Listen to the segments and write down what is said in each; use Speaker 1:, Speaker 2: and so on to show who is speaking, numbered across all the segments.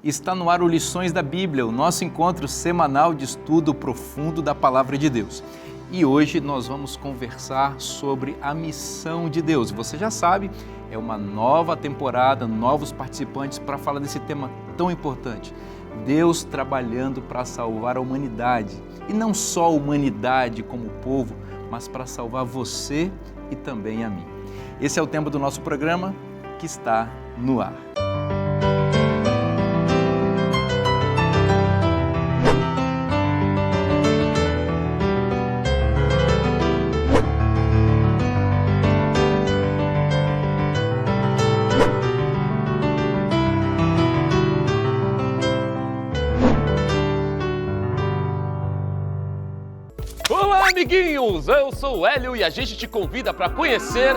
Speaker 1: Está no ar o Lições da Bíblia, o nosso encontro semanal de estudo profundo da Palavra de Deus. E hoje nós vamos conversar sobre a missão de Deus. Você já sabe, é uma nova temporada, novos participantes para falar desse tema tão importante. Deus trabalhando para salvar a humanidade. E não só a humanidade como povo, mas para salvar você e também a mim. Esse é o tema do nosso programa que está no ar.
Speaker 2: Olá, amiguinhos! Eu sou o Hélio e a gente te convida para conhecer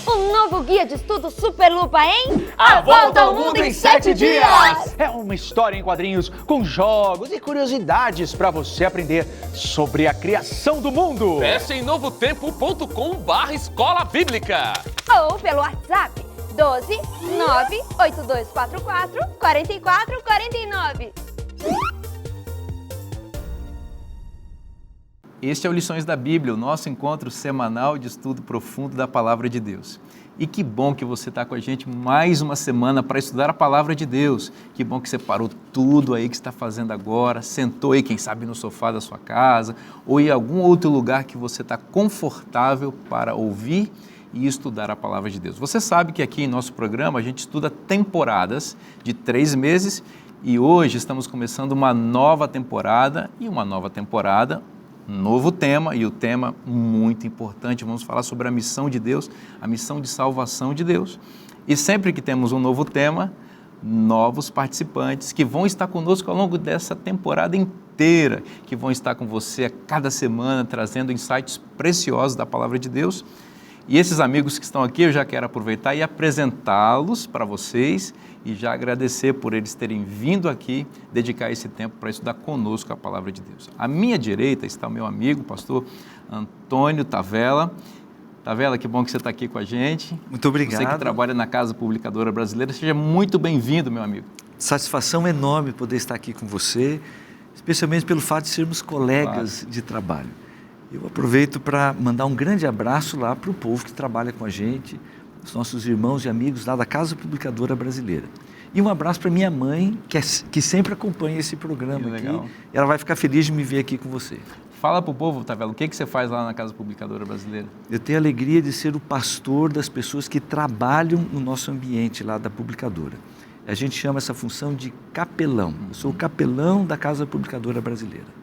Speaker 3: um novo guia de estudo Super Lupa, hein?
Speaker 2: A Volta ao Mundo em 7 dias!
Speaker 4: É uma história em quadrinhos com jogos e curiosidades para você aprender sobre a criação do mundo.
Speaker 2: Peça em novotempo.com/escola bíblica.
Speaker 3: Ou pelo WhatsApp 12 98244 4449.
Speaker 1: Este é o Lições da Bíblia, o nosso encontro semanal de estudo profundo da Palavra de Deus. E que bom que você está com a gente mais uma semana para estudar a Palavra de Deus. Que bom que você parou tudo aí que está fazendo agora, sentou aí, quem sabe, no sofá da sua casa ou em algum outro lugar que você está confortável para ouvir e estudar a Palavra de Deus. Você sabe que aqui em nosso programa a gente estuda temporadas de 3 meses e hoje estamos começando uma nova temporada novo tema, e o tema muito importante, vamos falar sobre a missão de Deus, a missão de salvação de Deus. E sempre que temos um novo tema, novos participantes que vão estar conosco ao longo dessa temporada inteira, que vão estar com você a cada semana, trazendo insights preciosos da Palavra de Deus. E esses amigos que estão aqui, eu já quero aproveitar e apresentá-los para vocês e já agradecer por eles terem vindo aqui, dedicar esse tempo para estudar conosco a Palavra de Deus. À minha direita está o meu amigo, pastor Antônio Tavella. Tavella, que bom que você está aqui com a gente.
Speaker 5: Muito obrigado.
Speaker 1: Você que trabalha na Casa Publicadora Brasileira, seja muito bem-vindo, meu amigo.
Speaker 5: Satisfação enorme poder estar aqui com você, especialmente pelo fato de sermos colegas de trabalho. Eu aproveito para mandar um grande abraço lá para o povo que trabalha com a gente, os nossos irmãos e amigos lá da Casa Publicadora Brasileira. E um abraço para minha mãe, que sempre acompanha esse programa aqui. Ela vai ficar feliz de me ver aqui com você.
Speaker 1: Fala para o povo, Tavella, o que você faz lá na Casa Publicadora Brasileira?
Speaker 5: Eu tenho a alegria de ser o pastor das pessoas que trabalham no nosso ambiente lá da publicadora. A gente chama essa função de capelão. Eu sou o capelão da Casa Publicadora Brasileira.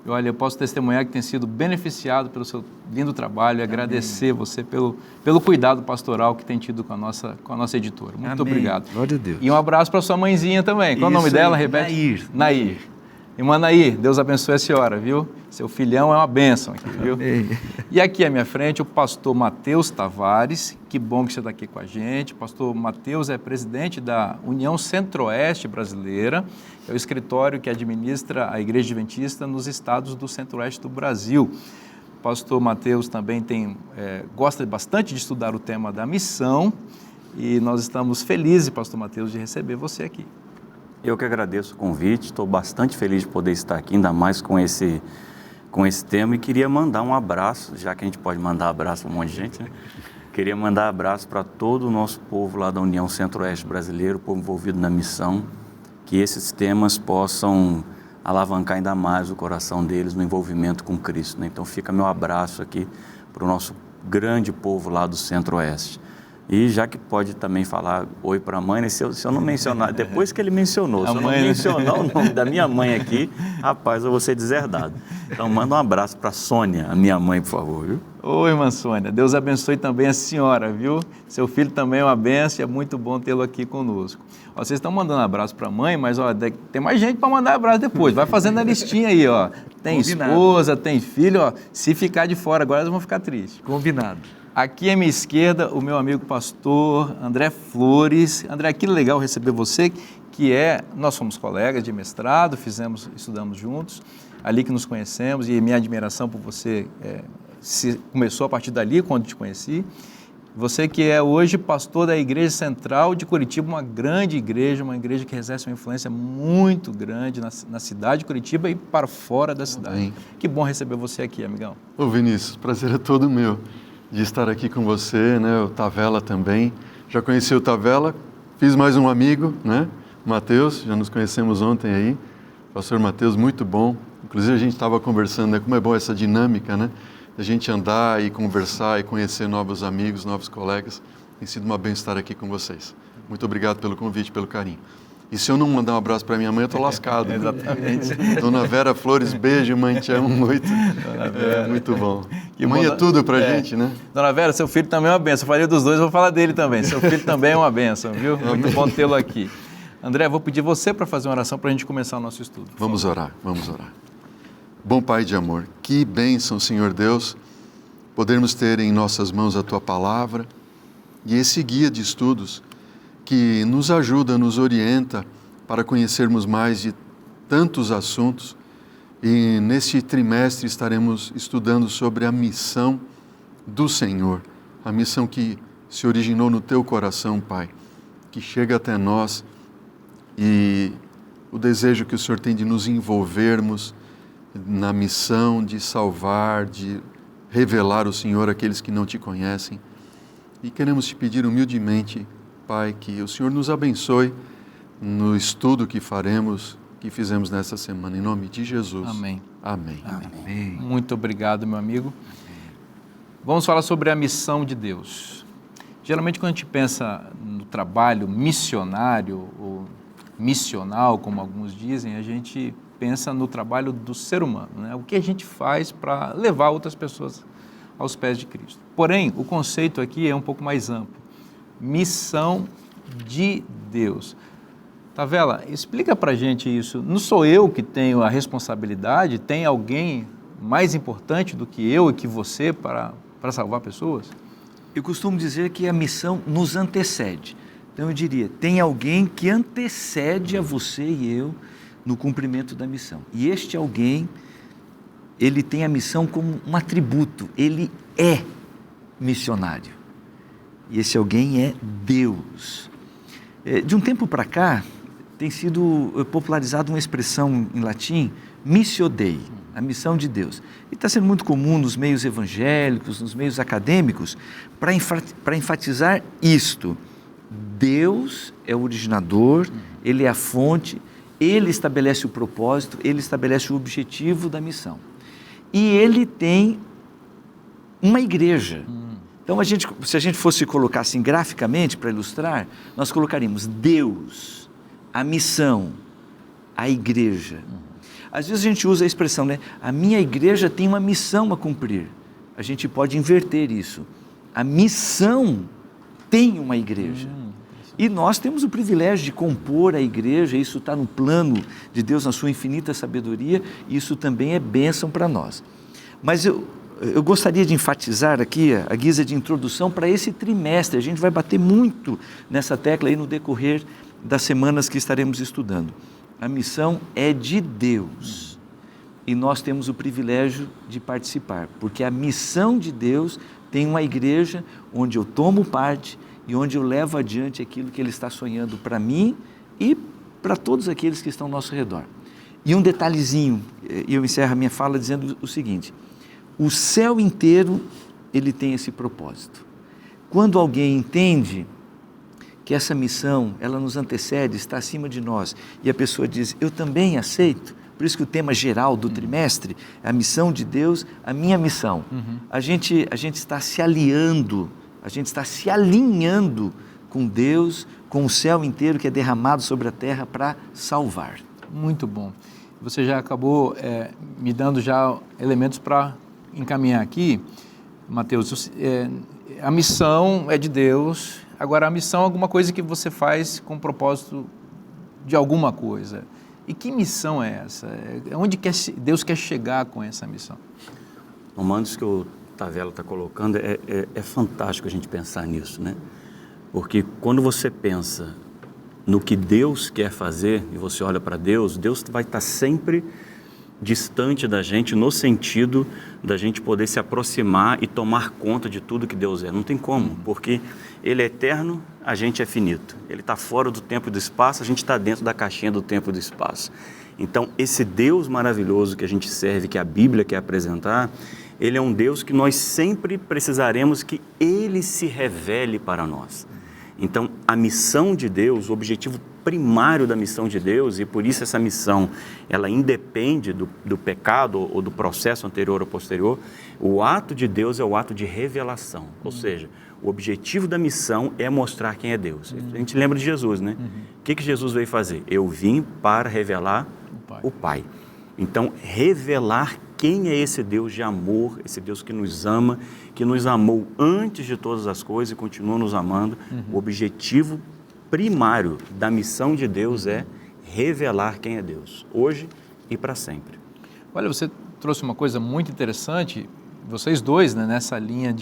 Speaker 1: Olha, eu posso testemunhar que tem sido beneficiado pelo seu lindo trabalho e agradecer você pelo cuidado pastoral que tem tido com a nossa editora. Muito obrigado.
Speaker 5: Glória a Deus.
Speaker 1: E um abraço para sua mãezinha também. Qual o nome dela? Repete. Nair. Irmã Nair, Deus abençoe a senhora, viu? Seu filhão é uma bênção aqui, viu?
Speaker 5: Amém.
Speaker 1: E aqui à minha frente o pastor Mateus Tavares, que bom que você está aqui com a gente. O pastor Mateus é presidente da União Centro-Oeste Brasileira, é o escritório que administra a Igreja Adventista nos estados do Centro-Oeste do Brasil. O pastor Mateus também gosta bastante de estudar o tema da missão e nós estamos felizes, pastor Mateus, de receber você aqui.
Speaker 6: Eu que agradeço o convite, estou bastante feliz de poder estar aqui, ainda mais com esse tema, e queria mandar um abraço, já que a gente pode mandar abraço para um monte de gente, né? Queria mandar abraço para todo o nosso povo lá da União Centro-Oeste Brasileira, o povo envolvido na missão, que esses temas possam alavancar ainda mais o coração deles no envolvimento com Cristo, né? Então fica meu abraço aqui para o nosso grande povo lá do Centro-Oeste. E já que pode também falar oi para a mãe, né? Se eu não mencionar, depois que ele mencionou, se eu não mencionar o nome da minha mãe aqui, rapaz, eu vou ser deserdado. Então manda um abraço para a Sônia, a minha mãe, por favor, viu?
Speaker 1: Oi, irmã Sônia, Deus abençoe também a senhora, viu? Seu filho também é uma bênção e é muito bom tê-lo aqui conosco. Ó, vocês estão mandando abraço para a mãe, mas ó, tem mais gente para mandar abraço depois, vai fazendo a listinha aí, ó. Tem Combinado. Esposa, tem filho, ó. Se ficar de fora agora eles vão ficar tristes.
Speaker 5: Combinado.
Speaker 1: Aqui à minha esquerda, o meu amigo pastor André Flores. André, que legal receber você, nós somos colegas de mestrado, estudamos juntos, ali que nos conhecemos, e minha admiração por você começou a partir dali, quando te conheci. Você que é hoje pastor da Igreja Central de Curitiba, uma grande igreja, uma igreja que exerce uma influência muito grande na cidade de Curitiba e para fora da cidade.
Speaker 7: Amém.
Speaker 1: Que bom receber você aqui, amigão.
Speaker 7: Ô Vinícius, prazer é todo meu de estar aqui com você, né? O Tavela também. Já conheci o Tavela, fiz mais um amigo, né? Matheus, já nos conhecemos ontem aí. Pastor Matheus, muito bom. Inclusive a gente estava conversando, né? Como é bom essa dinâmica, né? A gente andar e conversar e conhecer novos amigos, novos colegas. Tem sido uma bênção estar aqui com vocês. Muito obrigado pelo convite, pelo carinho. E se eu não mandar um abraço para minha mãe, eu estou lascado.
Speaker 1: Exatamente.
Speaker 7: Dona Vera Flores, beijo, mãe, te amo muito. Muito bom. Mãe é tudo para a gente, né?
Speaker 1: Dona Vera, seu filho também é uma benção. Eu falei dos dois, vou falar dele também. Seu filho também é uma benção, viu? Muito bom tê-lo aqui. André, vou pedir você para fazer uma oração para a gente começar o nosso estudo.
Speaker 7: Vamos orar, vamos orar. Bom Pai de amor, que bênção, Senhor Deus, podermos ter em nossas mãos a Tua Palavra e esse guia de estudos que nos ajuda, nos orienta para conhecermos mais de tantos assuntos. E neste trimestre estaremos estudando sobre a missão do Senhor, a missão que se originou no Teu coração, Pai, que chega até nós e o desejo que o Senhor tem de nos envolvermos na missão de salvar, de revelar o Senhor àqueles que não Te conhecem. E queremos Te pedir humildemente, Pai, que o Senhor nos abençoe no estudo que fizemos nessa semana, em nome de Jesus.
Speaker 1: Amém.
Speaker 7: Amém.
Speaker 5: Amém.
Speaker 1: Muito obrigado, meu amigo. Vamos falar sobre a missão de Deus. Geralmente, quando a gente pensa no trabalho missionário ou missional, como alguns dizem, a gente pensa no trabalho do ser humano, né? O que a gente faz para levar outras pessoas aos pés de Cristo. Porém, o conceito aqui é um pouco mais amplo. Missão de Deus. Tavela, explica para a gente isso. Não sou eu que tenho a responsabilidade? Tem alguém mais importante do que eu e que você para salvar pessoas?
Speaker 5: Eu costumo dizer que a missão nos antecede. Então eu diria, tem alguém que antecede a você e eu no cumprimento da missão. E este alguém, ele tem a missão como um atributo, ele é missionário. E esse alguém é Deus. De um tempo para cá, tem sido popularizada uma expressão em latim, missio Dei, a missão de Deus. E está sendo muito comum nos meios evangélicos, nos meios acadêmicos, para enfatizar isto. Deus é o originador, Ele é a fonte, Ele estabelece o propósito, Ele estabelece o objetivo da missão. E Ele tem uma igreja. Então, se a gente fosse colocar assim graficamente para ilustrar, nós colocaríamos Deus, a missão, a igreja. Às vezes a gente usa a expressão, né? A minha igreja tem uma missão a cumprir. A gente pode inverter isso. A missão tem uma igreja. E nós temos o privilégio de compor a igreja, isso está no plano de Deus, na sua infinita sabedoria, e isso também é bênção para nós. Mas eu gostaria de enfatizar aqui, a guisa de introdução para esse trimestre, a gente vai bater muito nessa tecla aí no decorrer das semanas que estaremos estudando. A missão é de Deus e nós temos o privilégio de participar, porque a missão de Deus tem uma igreja onde eu tomo parte e onde eu levo adiante aquilo que Ele está sonhando para mim e para todos aqueles que estão ao nosso redor. E um detalhezinho, e eu encerro a minha fala dizendo o seguinte: o céu inteiro, ele tem esse propósito. Quando alguém entende que essa missão, ela nos antecede, está acima de nós, e a pessoa diz, eu também aceito, por isso que o tema geral do trimestre é a missão de Deus, a minha missão. A gente está se aliando, a gente está se alinhando com Deus, com o céu inteiro que é derramado sobre a terra para salvar.
Speaker 1: Muito bom. Você já acabou me dando já elementos para encaminhar aqui, Mateus. A missão é de Deus, agora a missão é alguma coisa que você faz com o propósito de alguma coisa. E que missão é essa? Onde Deus quer chegar com essa missão?
Speaker 6: O mandos que o Tavela está colocando é fantástico a gente pensar nisso, né? Porque quando você pensa no que Deus quer fazer e você olha para Deus, Deus vai estar sempre distante da gente no sentido da gente poder se aproximar e tomar conta de tudo que Deus é. Não tem como, porque Ele é eterno, a gente é finito. Ele está fora do tempo e do espaço, a gente está dentro da caixinha do tempo e do espaço. Então, esse Deus maravilhoso que a gente serve, que a Bíblia quer apresentar, Ele é um Deus que nós sempre precisaremos que Ele se revele para nós. Então, a missão de Deus, o objetivo primário da missão de Deus, e por isso essa missão, ela independe do pecado ou do processo anterior ou posterior, o ato de Deus é o ato de revelação, ou seja, o objetivo da missão é mostrar quem é Deus. A gente lembra de Jesus, né? O que Jesus veio fazer? Eu vim para revelar o Pai. Então, revelar quem é esse Deus de amor, esse Deus que nos ama, que nos amou antes de todas as coisas e continua nos amando. O objetivo primário da missão de Deus é revelar quem é Deus, hoje e para sempre.
Speaker 1: Olha, você trouxe uma coisa muito interessante, vocês dois, né, nessa linha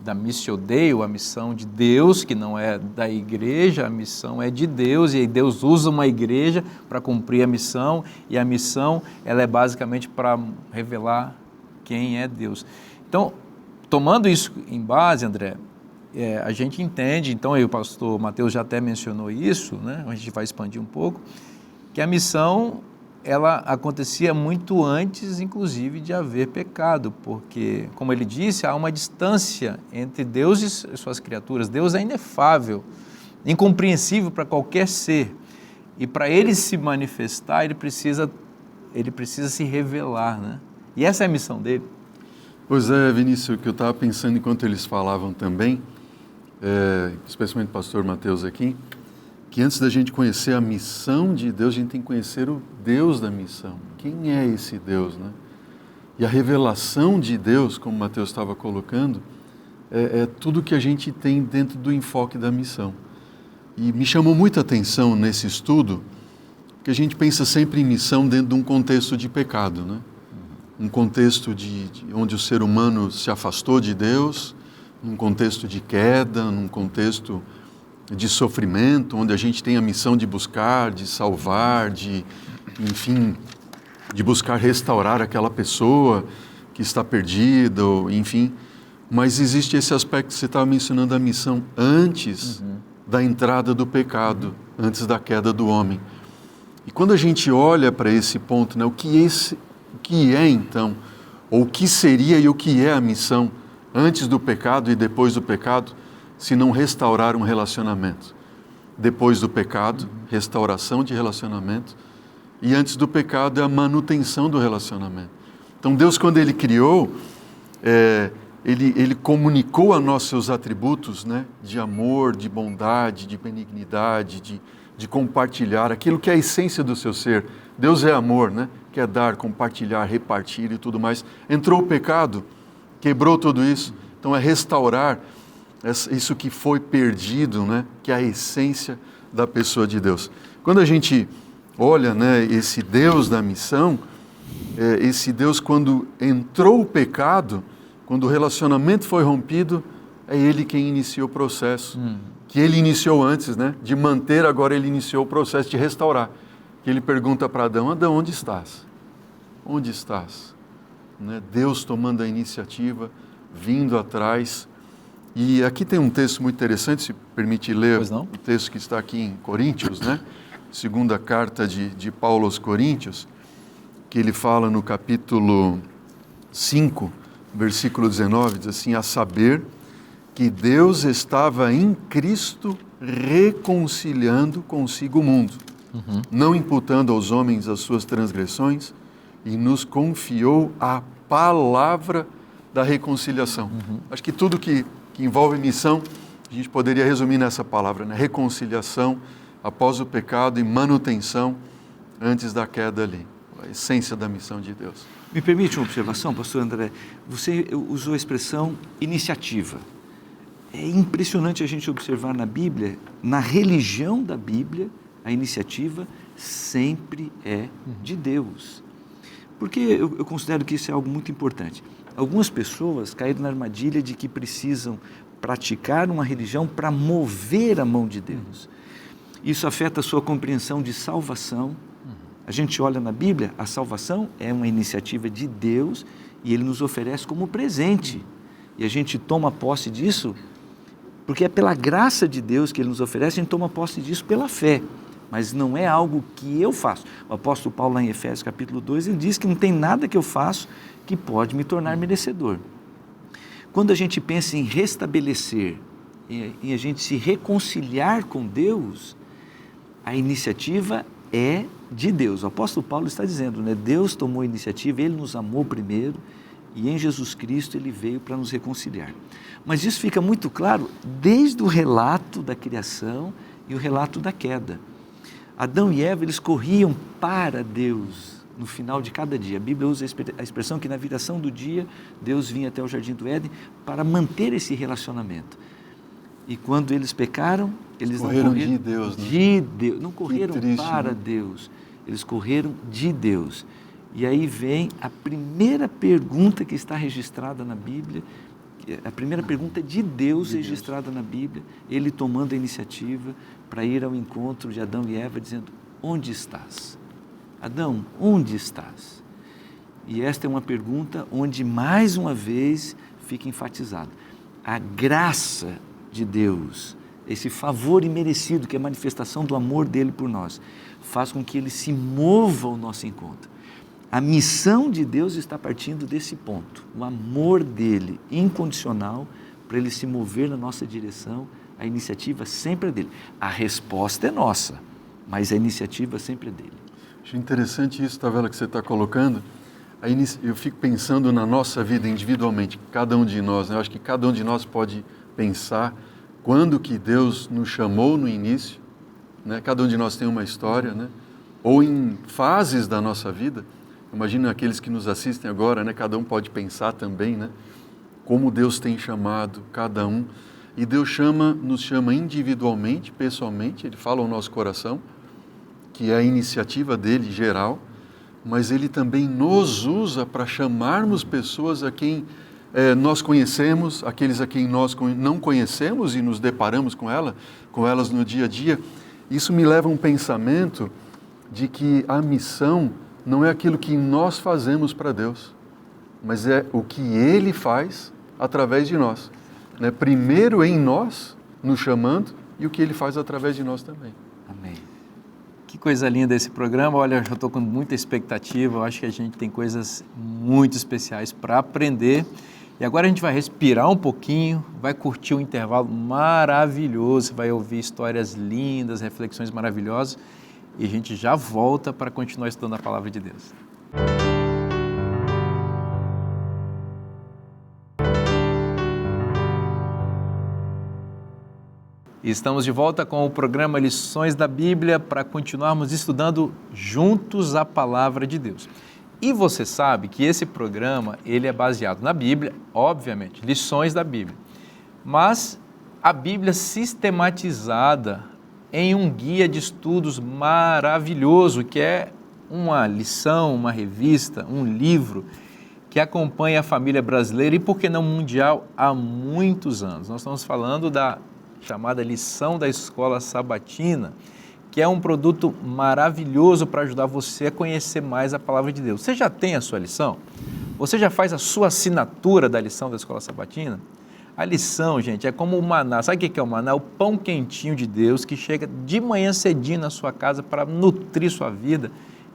Speaker 1: da Missio Dei, a missão de Deus, que não é da igreja, a missão é de Deus, e aí Deus usa uma igreja para cumprir a missão, e a missão ela é basicamente para revelar quem é Deus. Então, tomando isso em base, André, a gente entende, então, e o pastor Mateus já até mencionou isso, né? A gente vai expandir um pouco, que a missão ela acontecia muito antes, inclusive, de haver pecado, porque, como ele disse, há uma distância entre Deus e suas criaturas. Deus é inefável, incompreensível para qualquer ser, e para ele se manifestar, ele precisa se revelar, né? E essa é a missão dele.
Speaker 7: Pois é, Vinícius, o que eu estava pensando enquanto eles falavam também, especialmente o pastor Mateus aqui, que antes da gente conhecer a missão de Deus, a gente tem que conhecer o Deus da missão. Quem é esse Deus, né? E a revelação de Deus, como o Mateus estava colocando, é tudo que a gente tem dentro do enfoque da missão. E me chamou muita atenção nesse estudo, que a gente pensa sempre em missão dentro de um contexto de pecado, né? Um contexto onde o ser humano se afastou de Deus, num contexto de queda, num contexto de sofrimento, onde a gente tem a missão de buscar, de salvar, enfim, de buscar restaurar aquela pessoa que está perdida, enfim. Mas existe esse aspecto que você estava mencionando, a missão antes da entrada do pecado, antes da queda do homem. E quando a gente olha para esse ponto, né, o que é então, ou o que seria e o que é a missão antes do pecado e depois do pecado, se não restaurar um relacionamento? Depois do pecado, restauração de relacionamento, e antes do pecado é a manutenção do relacionamento. Então Deus, quando Ele criou, Ele comunicou a nós seus atributos, né, de amor, de bondade, de benignidade, de compartilhar, aquilo que é a essência do seu ser. Deus é amor, né? Quer dar, compartilhar, repartir e tudo mais. Entrou o pecado, quebrou tudo isso, então é restaurar isso que foi perdido, né? Que é a essência da pessoa de Deus. Quando a gente olha, né, esse Deus da missão, esse Deus, quando entrou o pecado, quando o relacionamento foi rompido, é Ele quem iniciou o processo, que Ele iniciou antes, né? De manter, agora Ele iniciou o processo de restaurar. Que Ele pergunta para Adão: Adão, onde estás? Onde estás? Né? Deus tomando a iniciativa, vindo atrás. E aqui tem um texto muito interessante, se permite ler o texto que está aqui em Coríntios, né? Segunda carta de Paulo aos Coríntios, que ele fala no capítulo 5, versículo 19, diz assim: a saber que Deus estava em Cristo reconciliando consigo o mundo, não imputando aos homens as suas transgressões, e nos confiou a palavra da reconciliação. Acho que tudo que envolve missão, a gente poderia resumir nessa palavra, né? Reconciliação após o pecado e manutenção antes da queda ali. A essência da missão de Deus.
Speaker 5: Me permite uma observação, pastor André? Você usou a expressão iniciativa. É impressionante a gente observar na Bíblia, na religião da Bíblia, a iniciativa sempre é de Deus. Porque eu considero que isso é algo muito importante. Algumas pessoas caíram na armadilha de que precisam praticar uma religião para mover a mão de Deus. Isso afeta a sua compreensão de salvação. A gente olha na Bíblia, a salvação é uma iniciativa de Deus e Ele nos oferece como presente. E a gente toma posse disso porque é pela graça de Deus que Ele nos oferece, a gente toma posse disso pela fé. Mas não é algo que eu faço. O apóstolo Paulo, lá em Efésios capítulo 2, ele diz que não tem nada que eu faço que pode me tornar merecedor. Quando a gente pensa em restabelecer, em a gente se reconciliar com Deus, a iniciativa é de Deus. O apóstolo Paulo está dizendo, né? Deus tomou a iniciativa, Ele nos amou primeiro e em Jesus Cristo Ele veio para nos reconciliar. Mas isso fica muito claro desde o relato da criação e o relato da queda. Adão e Eva, eles corriam para Deus no final de cada dia. A Bíblia usa a expressão que na viração do dia, Deus vinha até o Jardim do Éden para manter esse relacionamento. E quando eles pecaram, eles
Speaker 7: correram
Speaker 5: não correram
Speaker 7: de Deus, né?
Speaker 5: de Deus, não correram
Speaker 7: triste,
Speaker 5: para
Speaker 7: né?
Speaker 5: Deus, eles correram de Deus. E aí vem a primeira pergunta que está registrada na Bíblia, a primeira pergunta de Deus registrada na Bíblia, Ele tomando a iniciativa para ir ao encontro de Adão e Eva, dizendo, onde estás? Adão, onde estás? E esta é uma pergunta onde, mais uma vez, fica enfatizado. A graça de Deus, esse favor imerecido, que é a manifestação do amor dele por nós, faz com que Ele se mova ao nosso encontro. A missão de Deus está partindo desse ponto, o amor dele incondicional para Ele se mover na nossa direção, a iniciativa sempre é dele. A resposta é nossa, mas a iniciativa sempre é dele.
Speaker 7: Acho interessante isso, Tavela, que você está colocando. Eu fico pensando na nossa vida individualmente, cada um de nós, né? Eu acho que cada um de nós pode pensar quando que Deus nos chamou no início, né? Cada um de nós tem uma história, né? Ou em fases da nossa vida. Imagina aqueles que nos assistem agora, né? Cada um pode pensar também, né? Como Deus tem chamado cada um. E Deus nos chama individualmente, pessoalmente, Ele fala ao nosso coração, que é a iniciativa dele geral, mas Ele também nos usa para chamarmos pessoas a quem nós conhecemos, aqueles a quem nós não conhecemos e nos deparamos com elas no dia a dia. Isso me leva a um pensamento de que a missão não é aquilo que nós fazemos para Deus, mas é o que Ele faz através de nós. Né? Primeiro em nós, nos chamando, e o que Ele faz através de nós também.
Speaker 5: Amém.
Speaker 1: Que coisa linda esse programa. Olha, eu estou com muita expectativa. Eu acho que a gente tem coisas muito especiais para aprender. E agora a gente vai respirar um pouquinho, vai curtir um intervalo maravilhoso, vai ouvir histórias lindas, reflexões maravilhosas. E a gente já volta para continuar estudando a Palavra de Deus. E estamos de volta com o programa Lições da Bíblia para continuarmos estudando juntos a Palavra de Deus. E você sabe que esse programa ele é baseado na Bíblia, obviamente, lições da Bíblia, mas a Bíblia sistematizada em um guia de estudos maravilhoso, que é uma lição, uma revista, um livro que acompanha a família brasileira e, por que não mundial, há muitos anos. Nós estamos falando da chamada Lição da Escola Sabatina, que é um produto maravilhoso para ajudar você a conhecer mais a Palavra de Deus. Você já tem a sua lição? Você já faz a sua assinatura da Lição da Escola Sabatina? A lição, gente, é como o maná. Sabe o que é o maná? É o pão quentinho de Deus que chega de manhã cedinho na sua casa para nutrir sua vida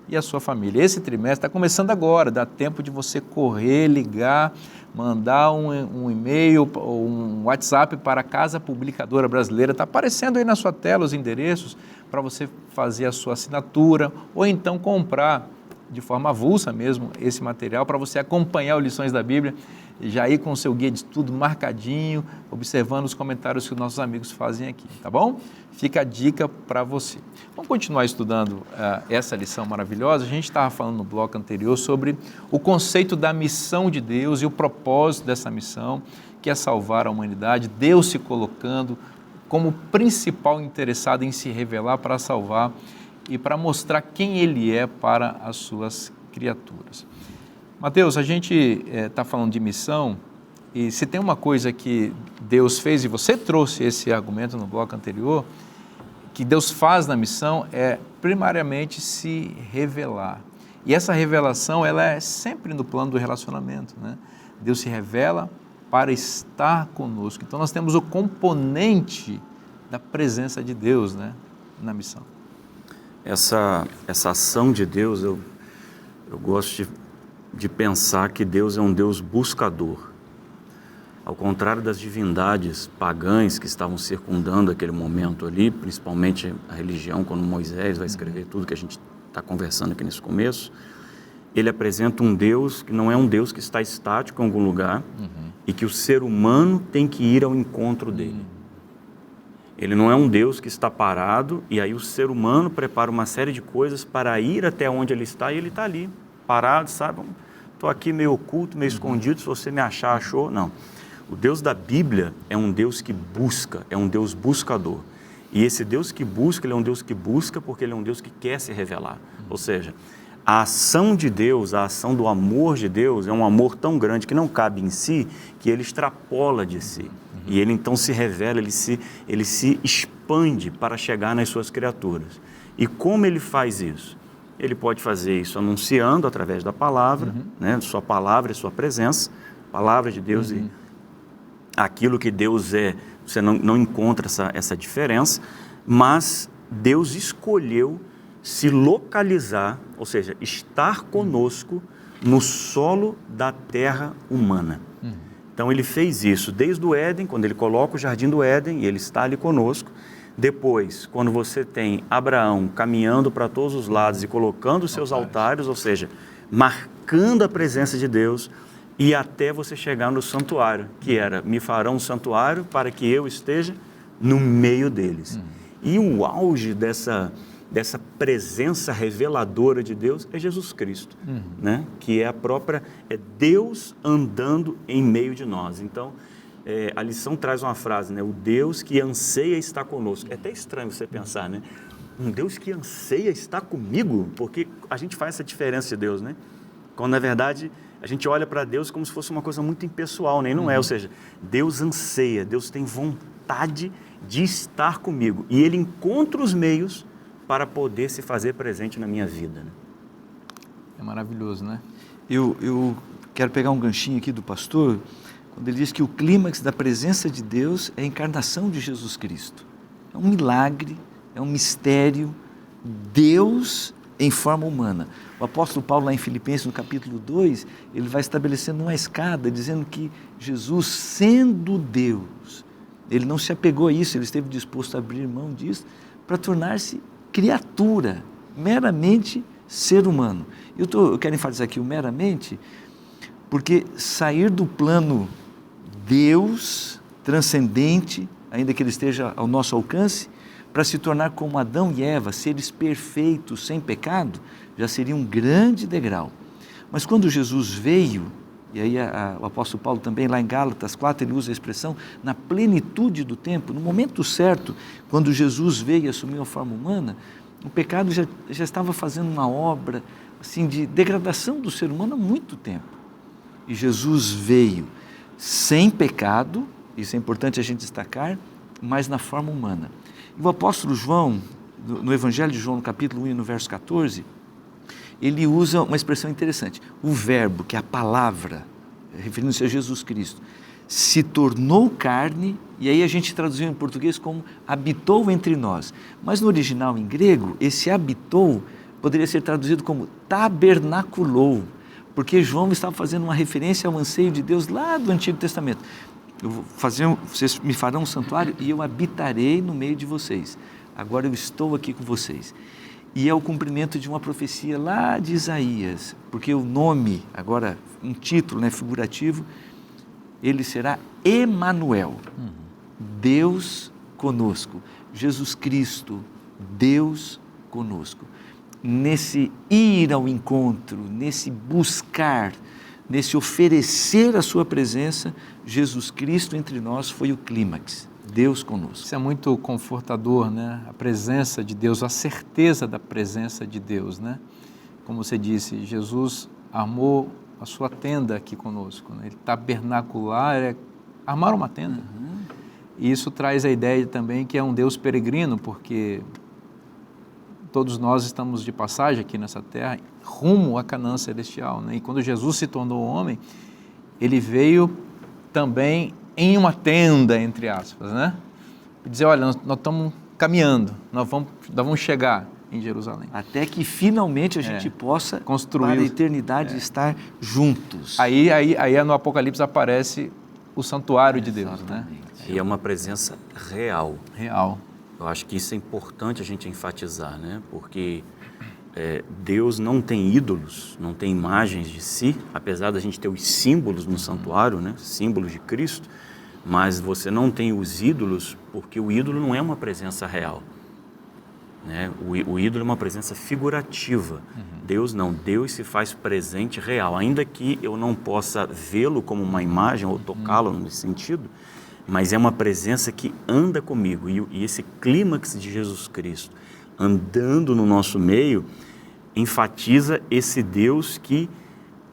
Speaker 1: e a sua família. Esse trimestre está começando agora, dá tempo de você correr, ligar, mandar um e-mail ou um WhatsApp para a Casa Publicadora Brasileira. Está aparecendo aí na sua tela os endereços para você fazer a sua assinatura ou então comprar de forma avulsa mesmo esse material para você acompanhar o Lições da Bíblia e já ir com o seu guia de estudo marcadinho, observando os comentários que os nossos amigos fazem aqui, tá bom? Fica a dica para você. Vamos continuar estudando essa lição maravilhosa. A gente estava falando no bloco anterior sobre o conceito da missão de Deus e o propósito dessa missão, que é salvar a humanidade, Deus se colocando como principal interessado em se revelar para salvar e para mostrar quem Ele é para as suas criaturas. Mateus, a gente está falando de missão e se tem uma coisa que Deus fez, e você trouxe esse argumento no bloco anterior, que Deus faz na missão é primariamente se revelar. E essa revelação, ela é sempre no plano do relacionamento, né? Deus se revela para estar conosco. Então nós temos o componente da presença de Deus, né, na missão.
Speaker 6: Essa ação de Deus, eu gosto de pensar que Deus é um Deus buscador. Ao contrário das divindades pagãs que estavam circundando aquele momento ali, principalmente a religião, quando Moisés vai escrever tudo que a gente está conversando aqui nesse começo, ele apresenta um Deus que não é um Deus que está estático em algum lugar e que o ser humano tem que ir ao encontro dele. Ele não é um Deus que está parado e aí o ser humano prepara uma série de coisas para ir até onde ele está e ele está ali, parado, sabe? Estou aqui meio oculto, meio escondido, se você me achar, achou. Não. O Deus da Bíblia é um Deus que busca, é um Deus buscador. E esse Deus que busca, ele é um Deus que busca porque ele é um Deus que quer se revelar. Ou seja, a ação de Deus, a ação do amor de Deus é um amor tão grande que não cabe em si, que ele extrapola de si. E ele então se revela, ele se expande para chegar nas suas criaturas. E como ele faz isso? Ele pode fazer isso anunciando através da palavra, né? Sua palavra e sua presença, palavra de Deus e aquilo que Deus é, você não encontra essa diferença, mas Deus escolheu se localizar, ou seja, estar conosco no solo da terra humana. Então ele fez isso desde o Éden, quando ele coloca o jardim do Éden e ele está ali conosco. Depois, quando você tem Abraão caminhando para todos os lados e colocando os seus altares, ou seja, marcando a presença de Deus, e até você chegar no santuário, que era, me farão um santuário para que eu esteja no meio deles. E o auge dessa presença reveladora de Deus é Jesus Cristo, né? Que é é Deus andando em meio de nós. Então, a lição traz uma frase, né? O Deus que anseia estar conosco. É até estranho você pensar, né? Um Deus que anseia estar comigo, porque a gente faz essa diferença de Deus, né? Quando, na verdade, a gente olha para Deus como se fosse uma coisa muito impessoal, né? E não é, ou seja, Deus anseia, Deus tem vontade de estar comigo. E Ele encontra os meios para poder se fazer presente na minha vida. Né?
Speaker 1: É maravilhoso, né?
Speaker 5: Eu quero pegar um ganchinho aqui do pastor, quando ele diz que o clímax da presença de Deus é a encarnação de Jesus Cristo. É um milagre, é um mistério, Deus em forma humana. O apóstolo Paulo, lá em Filipenses, no capítulo 2, ele vai estabelecendo uma escada, dizendo que Jesus, sendo Deus, ele não se apegou a isso, ele esteve disposto a abrir mão disso para tornar-se criatura, meramente ser humano. Eu quero enfatizar aqui o meramente, porque sair do plano Deus, transcendente, ainda que ele esteja ao nosso alcance, para se tornar como Adão e Eva, seres perfeitos, sem pecado, já seria um grande degrau. Mas quando Jesus veio, e aí o apóstolo Paulo também lá em Gálatas 4, ele usa a expressão, na plenitude do tempo, no momento certo, quando Jesus veio e assumiu a forma humana, o pecado já estava fazendo uma obra assim, de degradação do ser humano há muito tempo. E Jesus veio sem pecado, isso é importante a gente destacar, mas na forma humana. E o apóstolo João, no Evangelho de João, no capítulo 1 e no verso 14, ele usa uma expressão interessante. O verbo, que é a palavra, referindo-se a Jesus Cristo, se tornou carne, e aí a gente traduziu em português como habitou entre nós. Mas no original em grego, esse habitou poderia ser traduzido como tabernaculou, porque João estava fazendo uma referência ao anseio de Deus lá do Antigo Testamento. Vocês me farão um santuário e eu habitarei no meio de vocês. Agora eu estou aqui com vocês. E é o cumprimento de uma profecia lá de Isaías, porque o nome, agora um título, né, figurativo, ele será Emanuel, Deus conosco, Jesus Cristo, Deus conosco. Nesse ir ao encontro, nesse buscar, nesse oferecer a sua presença, Jesus Cristo entre nós foi o clímax. Deus conosco.
Speaker 1: Isso é muito confortador, né? A presença de Deus, a certeza da presença de Deus, né? Como você disse, Jesus armou a sua tenda aqui conosco, né? Ele tabernacular é armar uma tenda. E isso traz a ideia também que é um Deus peregrino, porque todos nós estamos de passagem aqui nessa terra, rumo à Canaã celestial, né? E quando Jesus se tornou homem, ele veio também em uma tenda, entre aspas, né? Dizer, olha, nós estamos caminhando, nós vamos chegar em Jerusalém.
Speaker 5: Até que finalmente a gente possa,
Speaker 1: construir
Speaker 5: para a eternidade, estar juntos.
Speaker 1: Aí no Apocalipse aparece o santuário de Deus, né?
Speaker 6: E é uma presença real.
Speaker 1: Real.
Speaker 6: Eu acho que isso é importante a gente enfatizar, né? Porque Deus não tem ídolos, não tem imagens de si, apesar da gente ter os símbolos no santuário, né? Símbolos de Cristo, mas você não tem os ídolos porque o ídolo não é uma presença real, né? O ídolo é uma presença figurativa. Deus não, Deus se faz presente real, ainda que eu não possa vê-lo como uma imagem ou tocá-lo nesse sentido, mas é uma presença que anda comigo. E esse clímax de Jesus Cristo andando no nosso meio enfatiza esse Deus que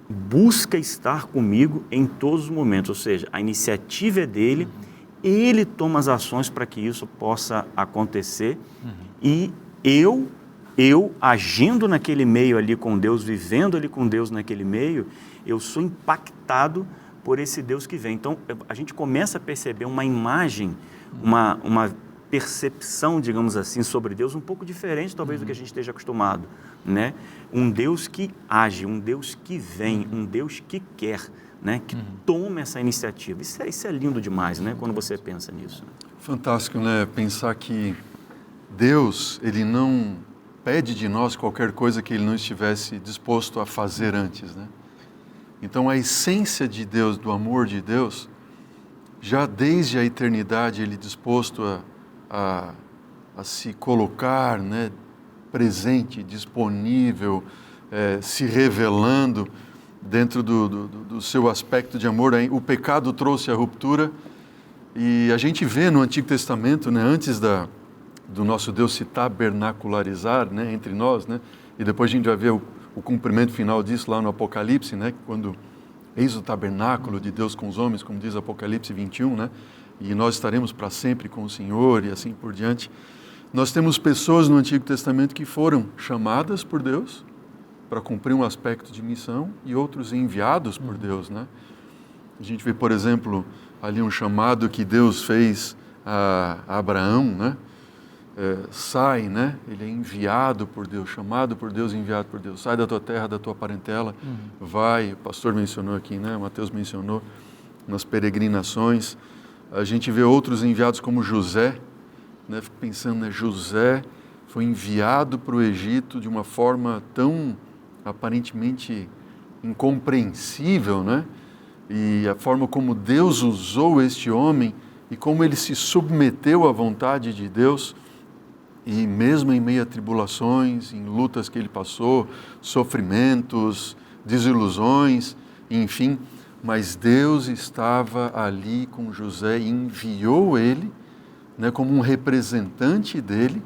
Speaker 6: busca estar comigo em todos os momentos, ou seja, a iniciativa é dele, ele toma as ações para que isso possa acontecer e eu agindo naquele meio ali com Deus, vivendo ali com Deus naquele meio, eu sou impactado por esse Deus que vem. Então, a gente começa a perceber uma imagem, uma percepção, digamos assim, sobre Deus um pouco diferente, talvez, do que a gente esteja acostumado, né? Um Deus que age, um Deus que vem, um Deus que quer, né? Que toma essa iniciativa. Isso é lindo demais, né? Quando você pensa nisso.
Speaker 7: Fantástico, né? Pensar que Deus, Ele não pede de nós qualquer coisa que Ele não estivesse disposto a fazer antes, né? Então, a essência de Deus, do amor de Deus, já desde a eternidade, Ele disposto a se colocar, né, presente, disponível, se revelando dentro do seu aspecto de amor. O pecado trouxe a ruptura e a gente vê no Antigo Testamento, né, antes do nosso Deus se tabernacularizar, né, entre nós, né, e depois a gente vai ver o cumprimento final disso lá no Apocalipse, né, quando eis o tabernáculo de Deus com os homens, como diz Apocalipse 21, né, e nós estaremos para sempre com o Senhor e assim por diante. Nós temos pessoas no Antigo Testamento que foram chamadas por Deus para cumprir um aspecto de missão e outros enviados por Deus, né? A gente vê, por exemplo, ali um chamado que Deus fez a Abraão, né? Sai, né? Ele é enviado por Deus, chamado por Deus, enviado por Deus. Sai da tua terra, da tua parentela, vai. O pastor mencionou aqui, né? Mateus mencionou nas peregrinações. A gente vê outros enviados como José, né? Fico pensando, né? José foi enviado para o Egito de uma forma tão aparentemente incompreensível, né? E a forma como Deus usou este homem e como ele se submeteu à vontade de Deus, e mesmo em meio a tribulações, em lutas que ele passou, sofrimentos, desilusões, enfim, mas Deus estava ali com José e enviou ele, né, como um representante dele,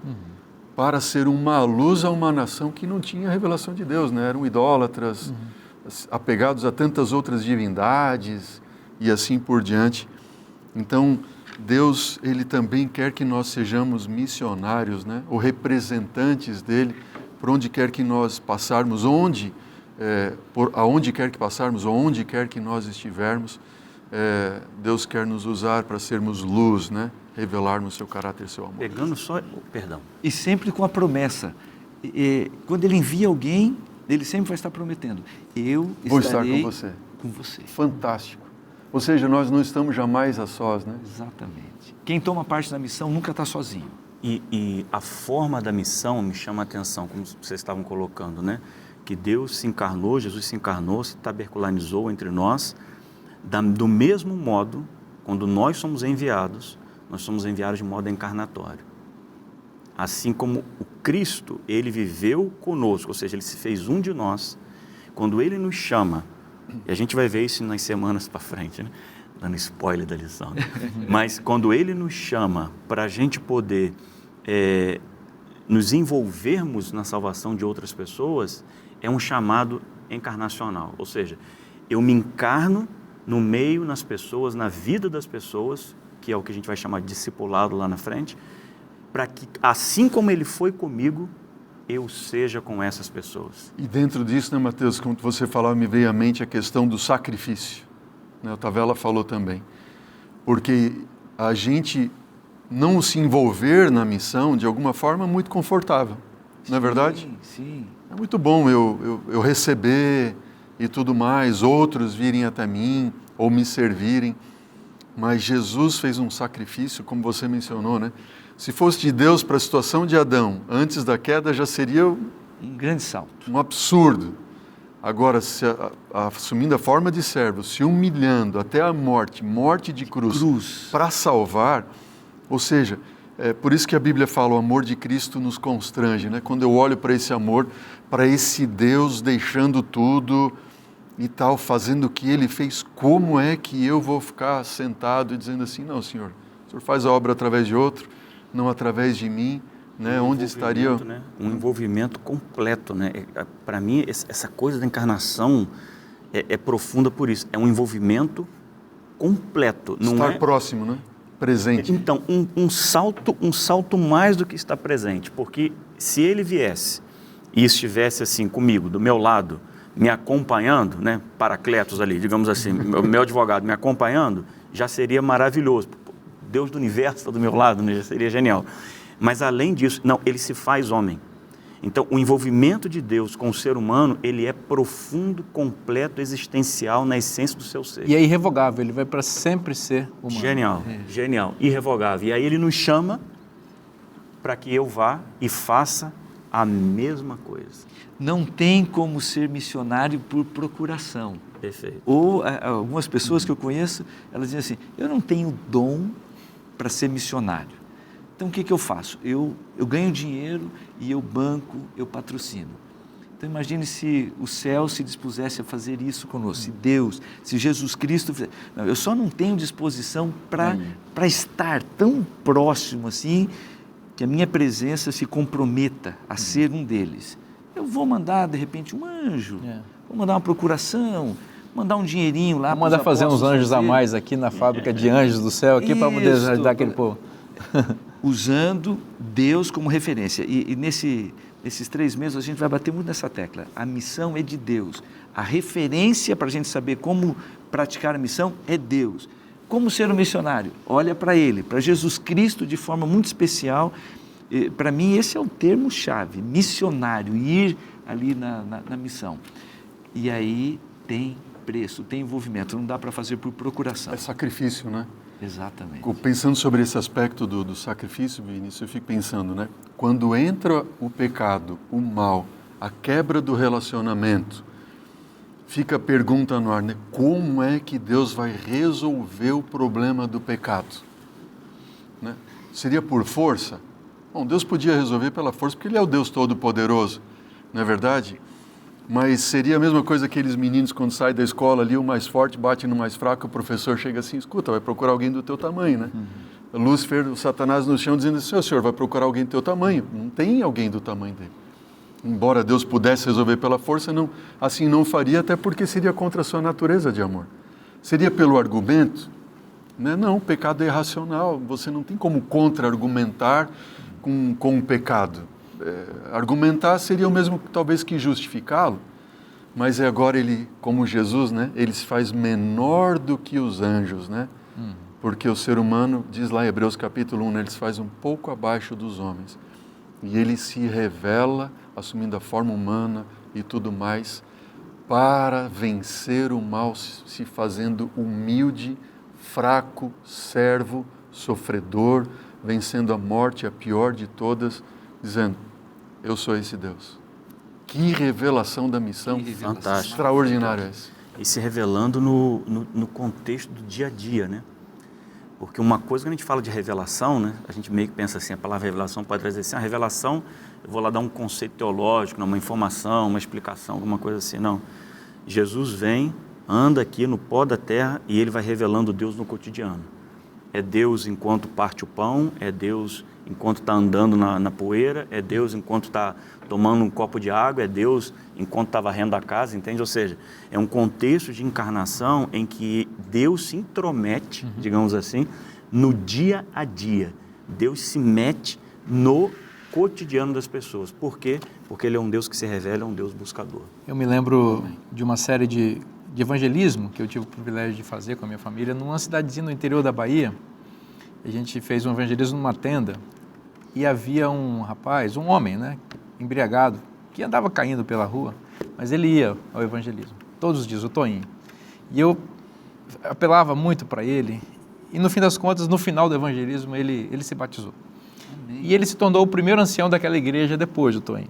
Speaker 7: para ser uma luz a uma nação que não tinha revelação de Deus, né? Eram idólatras, apegados a tantas outras divindades e assim por diante. Então, Deus, Ele também quer que nós sejamos missionários, né? Ou representantes dEle, por onde quer que nós passarmos, aonde quer que passarmos, onde quer que nós estivermos, Deus quer nos usar para sermos luz, né? Revelarmos seu caráter, seu amor.
Speaker 6: Pegando só, perdão.
Speaker 5: E sempre com a promessa. Quando Ele envia alguém, Ele sempre vai estar prometendo: eu
Speaker 7: vou estar
Speaker 5: estarei
Speaker 7: com você.
Speaker 5: Com você.
Speaker 7: Fantástico. Ou seja, nós não estamos jamais a sós, né?
Speaker 5: Exatamente. Quem toma parte da missão nunca está sozinho.
Speaker 6: E a forma da missão me chama a atenção, como vocês estavam colocando, né? Que Deus se encarnou, Jesus se encarnou, se tabernaculizou entre nós, do mesmo modo, quando nós somos enviados de modo encarnatório. Assim como o Cristo, Ele viveu conosco, ou seja, Ele se fez um de nós, quando Ele nos chama, e a gente vai ver isso nas semanas para frente, né? Dando spoiler da lição, né? Mas quando Ele nos chama para a gente poder nos envolvermos na salvação de outras pessoas, é um chamado encarnacional, ou seja, eu me encarno no meio, nas pessoas, na vida das pessoas que é o que a gente vai chamar de discipulado lá na frente, para que, assim como ele foi comigo, eu seja com essas pessoas.
Speaker 7: E dentro disso, né, Mateus, como você falava, me veio à mente a questão do sacrifício. Né, o Tavella falou também. Porque a gente não se envolver na missão, de alguma forma, é muito confortável. Não é verdade?
Speaker 5: Sim.
Speaker 7: É muito bom eu receber e tudo mais, outros virem até mim ou me servirem. Mas Jesus fez um sacrifício, como você mencionou, né? Se fosse de Deus para a situação de Adão, antes da queda, já seria
Speaker 5: Um grande salto.
Speaker 7: um absurdo. Agora, assumindo a forma de servo, se humilhando até a morte de cruz. Para salvar, ou seja, é por isso que a Bíblia fala, o amor de Cristo nos constrange, né? Quando eu olho para esse amor, para esse Deus deixando tudo e tal, fazendo o que Ele fez, como é que eu vou ficar sentado e dizendo assim, não, Senhor, o Senhor faz a obra através de outro, não através de mim, né? Onde estaria...
Speaker 6: Né? Um envolvimento completo, né? Para mim, essa coisa da encarnação é profunda por isso, é um envolvimento completo. Não
Speaker 7: Estar próximo, né? Presente.
Speaker 6: Então, um salto mais do que estar presente, porque se ele viesse e estivesse assim comigo, do meu lado, me acompanhando, né, Paracletos ali, digamos assim, meu advogado me acompanhando, já seria maravilhoso. Deus do universo está do meu lado, né, já seria genial. Mas além disso, não, ele se faz homem. Então, o envolvimento de Deus com o ser humano, ele é profundo, completo, existencial na essência do seu ser.
Speaker 1: E é irrevogável, ele vai para sempre ser humano.
Speaker 6: Genial, genial, irrevogável. E aí ele nos chama para que eu vá e faça a mesma coisa.
Speaker 5: Não tem como ser missionário por procuração.
Speaker 6: Perfeito.
Speaker 5: Ou algumas pessoas que eu conheço, elas dizem assim, eu não tenho dom para ser missionário. Então, o que eu faço? Eu ganho dinheiro e eu banco, eu patrocino. Então, imagine se o céu se dispusesse a fazer isso conosco, se Deus, se Jesus Cristo... Não, eu só não tenho disposição para estar tão próximo assim, que a minha presença se comprometa a ser um deles. Eu vou mandar, de repente, um anjo, vou mandar uma procuração, mandar um dinheirinho lá.
Speaker 1: Vou mandar fazer uns anjos a mais aqui na fábrica de anjos do céu, aqui para poder ajudar aquele povo.
Speaker 5: Usando Deus como referência. E nesses 3 meses a gente vai bater muito nessa tecla. A missão é de Deus. A referência para a gente saber como praticar a missão é Deus. Como ser um missionário? Olha para Ele, para Jesus Cristo de forma muito especial. Para mim esse é o termo-chave, missionário, ir ali na missão. E aí tem preço, tem envolvimento, não dá para fazer por procuração.
Speaker 7: É sacrifício, né?
Speaker 5: Exatamente.
Speaker 7: Pensando sobre esse aspecto do sacrifício, Vinícius, eu fico pensando, né? Quando entra o pecado, o mal, a quebra do relacionamento, fica a pergunta no ar, né? Como é que Deus vai resolver o problema do pecado? Né? Seria por força? Bom, Deus podia resolver pela força, porque Ele é o Deus Todo-Poderoso, não é verdade? Mas seria a mesma coisa aqueles meninos quando saem da escola ali, o mais forte bate no mais fraco, o professor chega assim, escuta, vai procurar alguém do teu tamanho, né? Lúcifer, o Satanás no chão dizendo assim, senhor, vai procurar alguém do teu tamanho. Não tem alguém do tamanho dele. Embora Deus pudesse resolver pela força, não, assim não faria, até porque seria contra a sua natureza de amor. Seria pelo argumento? Né? Não, o pecado é irracional, você não tem como contra-argumentar com o pecado. Argumentar seria o mesmo talvez que justificá-lo, mas agora ele, como Jesus, né, ele se faz menor do que os anjos, né? Porque o ser humano, diz lá em Hebreus capítulo 1, né, ele se faz um pouco abaixo dos homens e ele se revela assumindo a forma humana e tudo mais para vencer o mal, se fazendo humilde, fraco, servo, sofredor, vencendo a morte, a pior de todas, dizendo, eu sou esse Deus. Que revelação da missão.
Speaker 6: Fantástico.
Speaker 7: Extraordinária essa.
Speaker 6: E se revelando no contexto do dia a dia, né? Porque uma coisa que a gente fala de revelação, né? A gente meio que pensa assim, a palavra revelação pode trazer assim, a revelação, eu vou lá dar um conceito teológico, uma informação, uma explicação, alguma coisa assim. Não. Jesus vem, anda aqui no pó da terra e Ele vai revelando Deus no cotidiano. É Deus enquanto parte o pão, é Deus enquanto está andando na poeira, é Deus enquanto está tomando um copo de água, é Deus enquanto está varrendo a casa, entende? Ou seja, é um contexto de encarnação em que Deus se intromete, digamos assim, no dia a dia. Deus se mete no cotidiano das pessoas. Por quê? Porque Ele é um Deus que se revela, é um Deus buscador.
Speaker 1: Eu me lembro de uma série de evangelismo que eu tive o privilégio de fazer com a minha família numa cidadezinha no interior da Bahia. A gente fez um evangelismo numa tenda e havia um rapaz, um homem, né, embriagado, que andava caindo pela rua, mas ele ia ao evangelismo, todos os dias, o Toinho. E eu apelava muito para ele e no fim das contas, no final do evangelismo, ele se batizou. Amém. E ele se tornou o primeiro ancião daquela igreja depois do Toinho.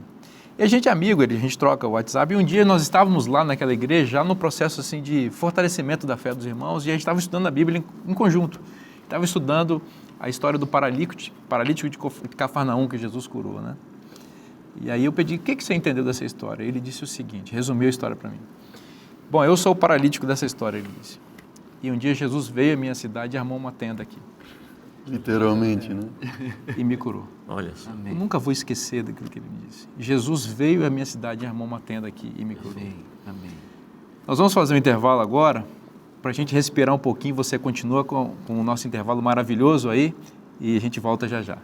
Speaker 1: E a gente é amigo, a gente troca o WhatsApp, e um dia nós estávamos lá naquela igreja, já no processo assim, de fortalecimento da fé dos irmãos, e a gente estava estudando a Bíblia em conjunto. Estava estudando a história do paralítico de Cafarnaum que Jesus curou, né? E aí eu pedi, o que você entendeu dessa história? Ele disse o seguinte, resumiu a história para mim. Bom, eu sou o paralítico dessa história, ele disse. E um dia Jesus veio à minha cidade e armou uma tenda aqui.
Speaker 7: Literalmente, né?
Speaker 1: E me curou.
Speaker 6: Olha só.
Speaker 1: Eu nunca vou esquecer daquilo que ele me disse. Jesus veio à minha cidade e armou uma tenda aqui e me curou.
Speaker 5: Amém.
Speaker 1: Nós vamos fazer um intervalo agora, para a gente respirar um pouquinho. Você continua com o nosso intervalo maravilhoso aí e a gente volta já já.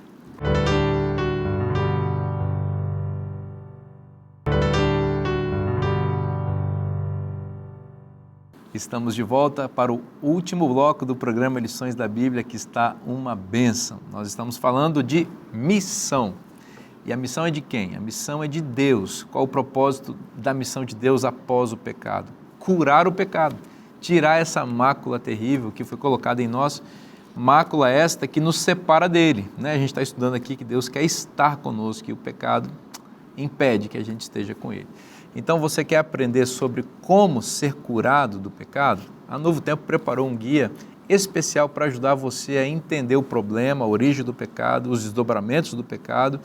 Speaker 1: Estamos de volta para o último bloco do programa Lições da Bíblia, que está uma bênção. Nós estamos falando de missão. E a missão é de quem? A missão é de Deus. Qual o propósito da missão de Deus após o pecado? Curar o pecado, tirar essa mácula terrível que foi colocada em nós, mácula esta que nos separa dele, né? A gente está estudando aqui que Deus quer estar conosco e o pecado impede que a gente esteja com ele. Então, você quer aprender sobre como ser curado do pecado? A Novo Tempo preparou um guia especial para ajudar você a entender o problema, a origem do pecado, os desdobramentos do pecado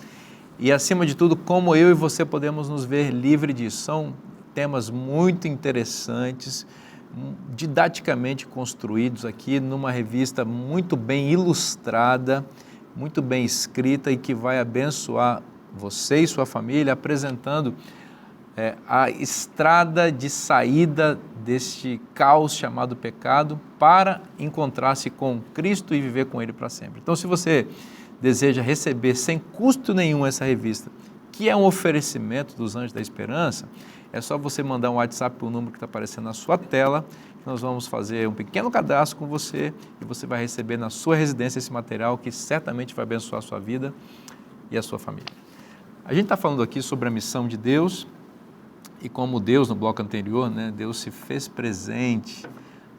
Speaker 1: e, acima de tudo, como eu e você podemos nos ver livre disso. São temas muito interessantes, didaticamente construídos aqui numa revista muito bem ilustrada, muito bem escrita e que vai abençoar você e sua família, apresentando a estrada de saída deste caos chamado pecado para encontrar-se com Cristo e viver com Ele para sempre. Então, se você deseja receber sem custo nenhum essa revista, que é um oferecimento dos Anjos da Esperança, é só você mandar um WhatsApp para o número que está aparecendo na sua tela, que nós vamos fazer um pequeno cadastro com você e você vai receber na sua residência esse material que certamente vai abençoar a sua vida e a sua família. A gente está falando aqui sobre a missão de Deus, e como Deus, no bloco anterior, né, Deus se fez presente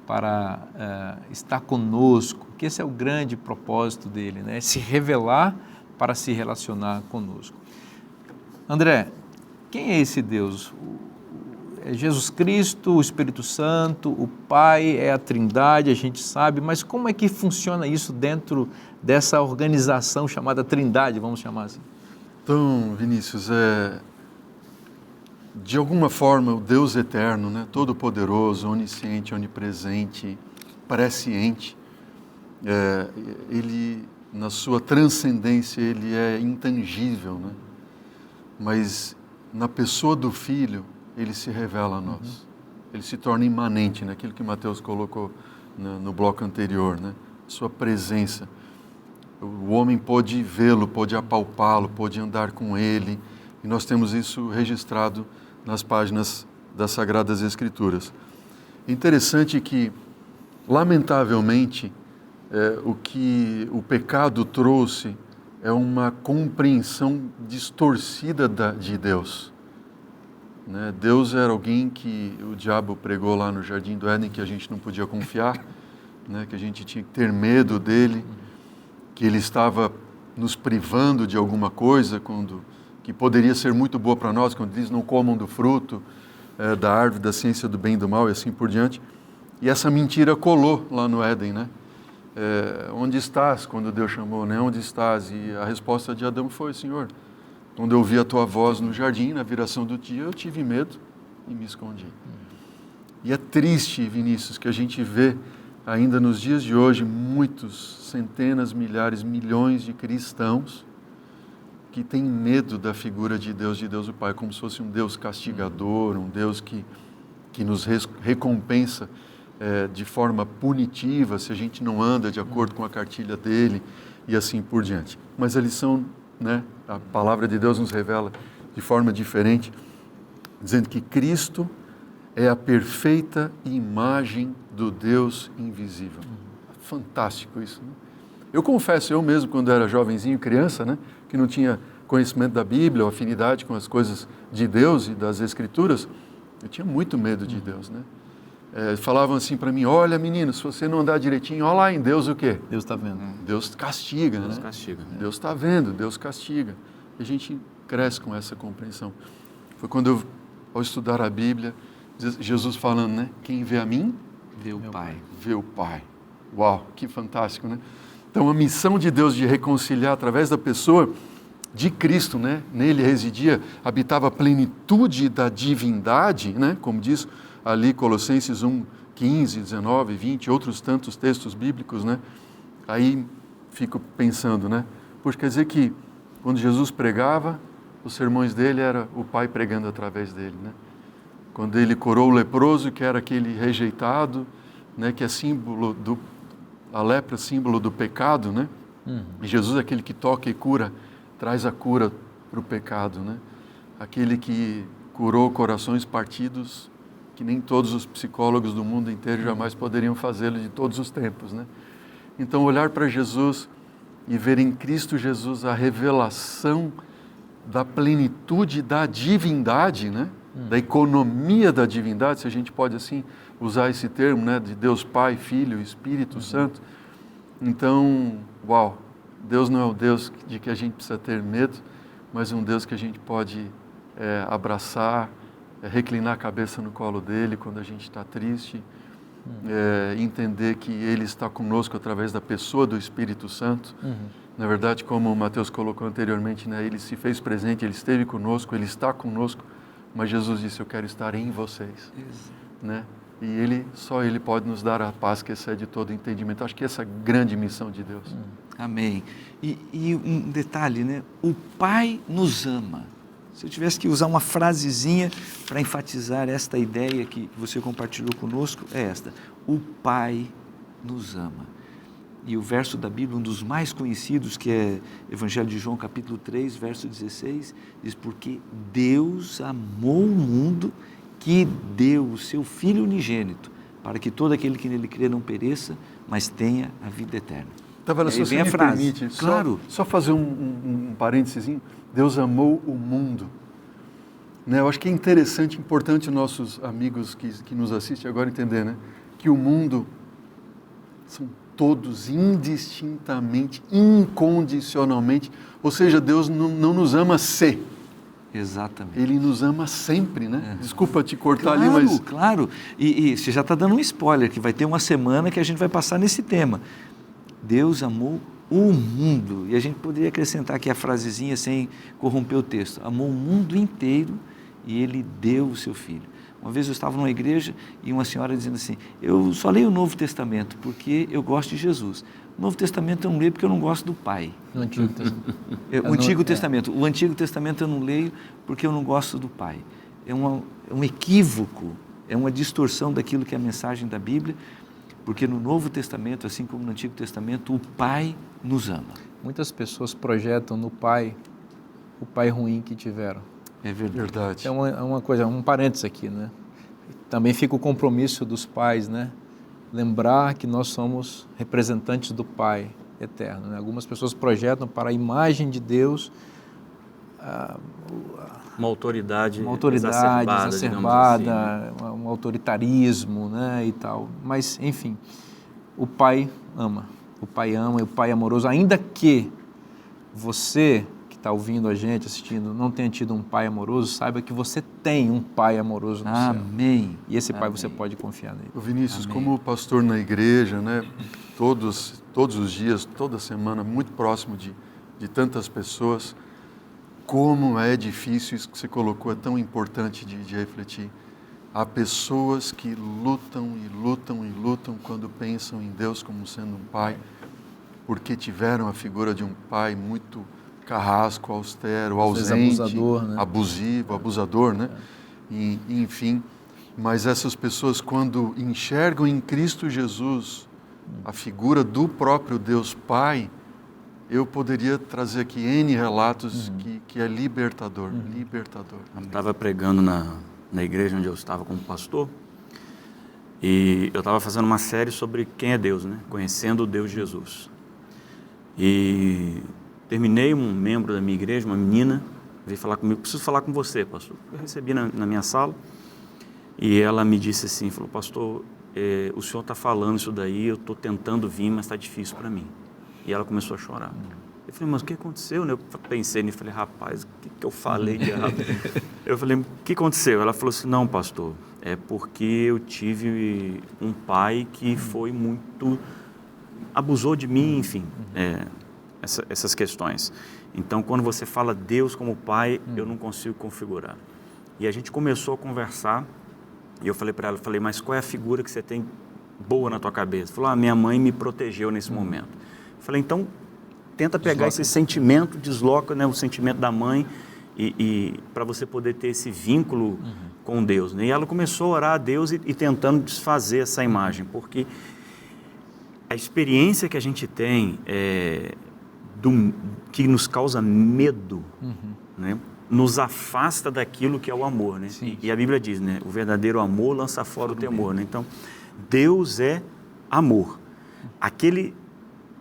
Speaker 1: para estar conosco, que esse é o grande propósito dele, né, se revelar para se relacionar conosco. André, quem é esse Deus? É Jesus Cristo, o Espírito Santo, o Pai, é a Trindade, a gente sabe, mas como é que funciona isso dentro dessa organização chamada Trindade, vamos chamar assim?
Speaker 7: Então, Vinícius, de alguma forma, o Deus eterno, né, todo-poderoso, onisciente, onipresente, presciente, ele, na sua transcendência, ele é intangível, né? Mas na pessoa do Filho, ele se revela a nós. Ele se torna imanente, né? Aquilo que Mateus colocou no bloco anterior, né? Sua presença. O homem pôde vê-lo, pôde apalpá-lo, pôde andar com ele, e nós temos isso registrado nas páginas das Sagradas Escrituras. Interessante que, lamentavelmente, o que o pecado trouxe é uma compreensão distorcida de Deus. Né? Deus era alguém que o diabo pregou lá no Jardim do Éden, que a gente não podia confiar, né? Que a gente tinha que ter medo dele, que ele estava nos privando de alguma coisa, que poderia ser muito boa para nós, quando diz não comam do fruto da árvore da ciência do bem e do mal e assim por diante. E essa mentira colou lá no Éden, né? Onde estás? Quando Deus chamou, né? Onde estás? E a resposta de Adão foi, Senhor, quando eu ouvi a tua voz no jardim, na viração do dia, eu tive medo e me escondi. E é triste, Vinícius, que a gente vê ainda nos dias de hoje muitos, centenas, milhares, milhões de cristãos que têm medo da figura de Deus o Pai, como se fosse um Deus castigador, um Deus que nos recompensa de forma punitiva se a gente não anda de acordo com a cartilha dele e assim por diante. Mas a lição, né, a palavra de Deus nos revela de forma diferente, dizendo que Cristo é a perfeita imagem do Deus invisível. Fantástico isso, né? Eu confesso, eu mesmo, quando era jovenzinho, criança, né, que não tinha conhecimento da Bíblia ou afinidade com as coisas de Deus e das Escrituras, eu tinha muito medo de Deus, né? Falavam assim para mim, olha menino, se você não andar direitinho, olha lá em Deus o quê?
Speaker 1: Deus está vendo.
Speaker 7: Deus castiga,
Speaker 6: Deus
Speaker 7: né?
Speaker 6: castiga.
Speaker 7: Deus está vendo, Deus castiga. E a gente cresce com essa compreensão. Foi quando eu, ao estudar a Bíblia, Jesus falando, né? Quem vê a mim,
Speaker 5: Vê o Pai.
Speaker 7: vê o Pai. Uau, que fantástico, né? Então, a missão de Deus de reconciliar através da pessoa de Cristo, né? Nele residia, habitava a plenitude da divindade, né? Como diz ali Colossenses 1, 15, 19, 20, outros tantos textos bíblicos, né? Aí fico pensando, né? Pois quer dizer que quando Jesus pregava, os sermões dele era o Pai pregando através dele, né? Quando ele curou o leproso, que era aquele rejeitado, né? Que é símbolo a lepra, símbolo do pecado, né? E Jesus é aquele que toca e cura, traz a cura para o pecado, né? Aquele que curou corações partidos, que nem todos os psicólogos do mundo inteiro jamais poderiam fazê-lo de todos os tempos, né? Então, olhar para Jesus e ver em Cristo Jesus a revelação da plenitude da divindade, né? Da economia da divindade, se a gente pode assim usar esse termo, né? De Deus Pai, Filho, Espírito Santo. Então, uau, Deus não é o Deus de que a gente precisa ter medo, mas um Deus que a gente pode abraçar, reclinar a cabeça no colo dele quando a gente está triste, entender que ele está conosco através da pessoa do Espírito Santo. Na verdade, como o Mateus colocou anteriormente, né, ele se fez presente, ele esteve conosco, ele está conosco, mas Jesus disse, eu quero estar em vocês. Né? E só ele pode nos dar a paz que excede todo entendimento. Acho que essa é a grande missão de Deus.
Speaker 5: Amém. E um detalhe, né? O Pai nos ama. Se eu tivesse que usar uma frasezinha para enfatizar esta ideia que você compartilhou conosco, é esta: o Pai nos ama. E o verso da Bíblia, um dos mais conhecidos, que é Evangelho de João, capítulo 3, verso 16, diz, porque Deus amou o mundo que deu o seu Filho unigênito, para que todo aquele que nele crê não pereça, mas tenha a vida eterna.
Speaker 7: Tavares, se você me permite,
Speaker 5: claro.
Speaker 7: só fazer um parênteses. Deus amou o mundo. Né? Eu acho que é interessante, importante nossos amigos que nos assistem agora entender, né? Que o mundo são todos indistintamente, incondicionalmente, ou seja, Deus não nos ama se.
Speaker 5: Exatamente.
Speaker 7: Ele nos ama sempre, né? Desculpa te cortar
Speaker 5: claro,
Speaker 7: ali, mas...
Speaker 5: Claro, e você já está dando um spoiler, que vai ter uma semana que a gente vai passar nesse tema. Deus amou o mundo, e a gente poderia acrescentar aqui a frasezinha sem corromper o texto, amou o mundo inteiro e Ele deu o seu Filho. Uma vez eu estava numa igreja e uma senhora dizendo assim, eu só leio o Novo Testamento porque eu gosto de Jesus. O Novo Testamento eu não leio porque eu não gosto do Pai.
Speaker 1: No Antigo Testamento.
Speaker 5: O Antigo Testamento. O Antigo Testamento eu não leio porque eu não gosto do Pai. É um equívoco, é uma distorção daquilo que é a mensagem da Bíblia, porque no Novo Testamento, assim como no Antigo Testamento, o Pai nos ama.
Speaker 1: Muitas pessoas projetam no pai o pai ruim que tiveram.
Speaker 5: É verdade.
Speaker 1: É uma coisa, um parênteses aqui, né? Também fica o compromisso dos pais, né? Lembrar que nós somos representantes do Pai eterno, né? Algumas pessoas projetam para a imagem de Deus
Speaker 6: uma autoridade
Speaker 1: exacerbada,
Speaker 6: assim, né?
Speaker 1: um autoritarismo, né, e tal. Mas, enfim, o Pai ama e o Pai é amoroso, ainda que você que está ouvindo a gente, assistindo, não tenha tido um Pai amoroso, saiba que você tem um Pai amoroso no céu.
Speaker 5: Amém.
Speaker 1: E esse Pai
Speaker 5: Amém.
Speaker 1: você pode confiar nele.
Speaker 7: Vinícius,
Speaker 5: Amém.
Speaker 7: como pastor na igreja, né, todos os dias, toda semana, muito próximo de tantas pessoas, como é difícil, isso que você colocou é tão importante de refletir. Há pessoas que lutam e lutam e lutam quando pensam em Deus como sendo um pai, porque tiveram a figura de um pai muito carrasco, austero, ausente,
Speaker 1: abusador, né?
Speaker 7: abusivo, abusador, né? E, enfim, Mas essas pessoas, quando enxergam em Cristo Jesus a figura do próprio Deus Pai, eu poderia trazer aqui N relatos que é libertador, libertador.
Speaker 6: Eu estava pregando na igreja onde eu estava como pastor, e eu estava fazendo uma série sobre quem é Deus, né? Conhecendo o Deus Jesus. E terminei, um membro da minha igreja, uma menina, veio falar comigo: preciso falar com você, pastor. Eu recebi na minha sala, e ela me disse assim, falou: pastor, o senhor está falando isso daí, eu estou tentando vir, mas está difícil para mim. E ela começou a chorar. Eu falei: mas o que aconteceu? Eu pensei nisso, falei: rapaz, o que eu falei de errado? Eu falei: o que aconteceu? Ela falou assim: não, pastor, é porque eu tive um pai que foi muito... abusou de mim, enfim, essas questões. Então, quando você fala Deus como pai, eu não consigo configurar. E a gente começou a conversar, e eu falei para ela, mas qual é a figura que você tem boa na tua cabeça? Falou: minha mãe me protegeu nesse momento. Eu falei: então, tenta pegar esse sentimento, desloca, né, o sentimento da mãe, e para você poder ter esse vínculo com Deus. Né? E ela começou a orar a Deus e tentando desfazer essa imagem, porque a experiência que a gente tem que nos causa medo, né, nos afasta daquilo que é o amor. Né? E a Bíblia diz, né, o verdadeiro amor lança fora o temor. Né? Então, Deus é amor. Aquele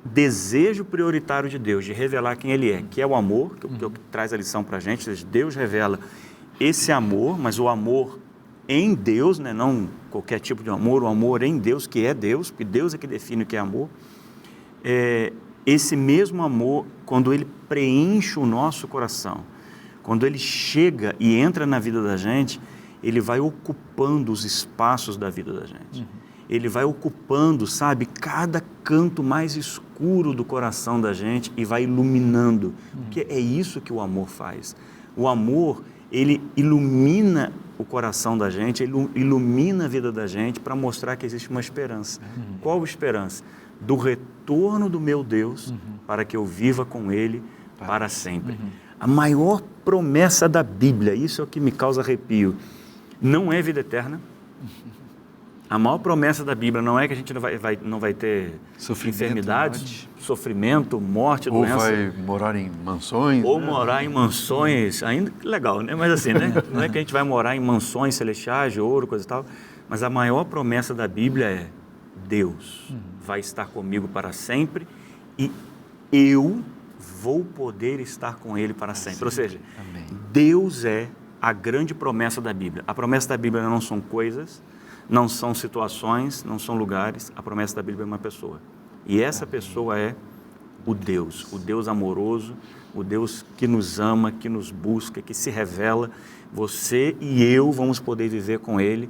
Speaker 6: desejo prioritário de Deus de revelar quem Ele é, que é o amor, que traz a lição para a gente. Deus revela esse amor, mas o amor em Deus, né? Não qualquer tipo de amor, o amor em Deus, que é Deus, porque Deus é que define o que é amor. Esse mesmo amor, quando ele preenche o nosso coração, quando ele chega e entra na vida da gente, ele vai ocupando os espaços da vida da gente. Ele vai ocupando, sabe, cada canto mais escuro do coração da gente e vai iluminando. Porque é isso que o amor faz. O amor, ele ilumina o coração da gente, ele ilumina a vida da gente para mostrar que existe uma esperança. Qual esperança? Do retorno do meu Deus para que eu viva com Ele para sempre. A maior promessa da Bíblia, isso é o que me causa arrepio, não é vida eterna. A maior promessa da Bíblia não é que a gente não vai ter enfermidades, sofrimento, morte, doença.
Speaker 7: Ou vai morar em mansões.
Speaker 6: Ou morar em mansões, ainda legal, né? Mas assim, né? Não é que a gente vai morar em mansões celestiais, de ouro, coisa e tal. Mas a maior promessa da Bíblia é: Deus vai estar comigo para sempre e eu vou poder estar com Ele para sempre. Ou seja, Deus é a grande promessa da Bíblia. A promessa da Bíblia não são coisas, não são situações, não são lugares. A promessa da Bíblia é uma pessoa. E essa pessoa é o Deus amoroso, o Deus que nos ama, que nos busca, que se revela. Você e eu vamos poder viver com Ele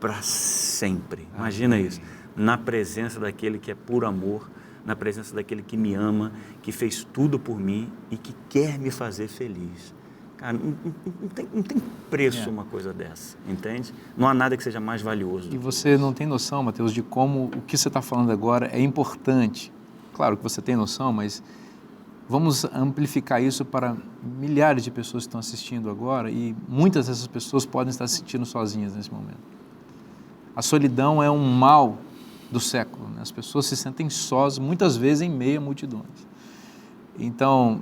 Speaker 6: para sempre. Imagina isso. Na presença daquele que é puro amor, na presença daquele que me ama, que fez tudo por mim e que quer me fazer feliz. Cara, não tem preço uma coisa dessa, entende? Não há nada que seja mais valioso.
Speaker 1: E você não tem noção, Mateus, de como o que você está falando agora é importante. Claro que você tem noção, mas vamos amplificar isso para milhares de pessoas que estão assistindo agora, e muitas dessas pessoas podem estar se sentindo sozinhas nesse momento. A solidão é um mal do século, né? As pessoas se sentem sós, muitas vezes em meio a multidões. Então,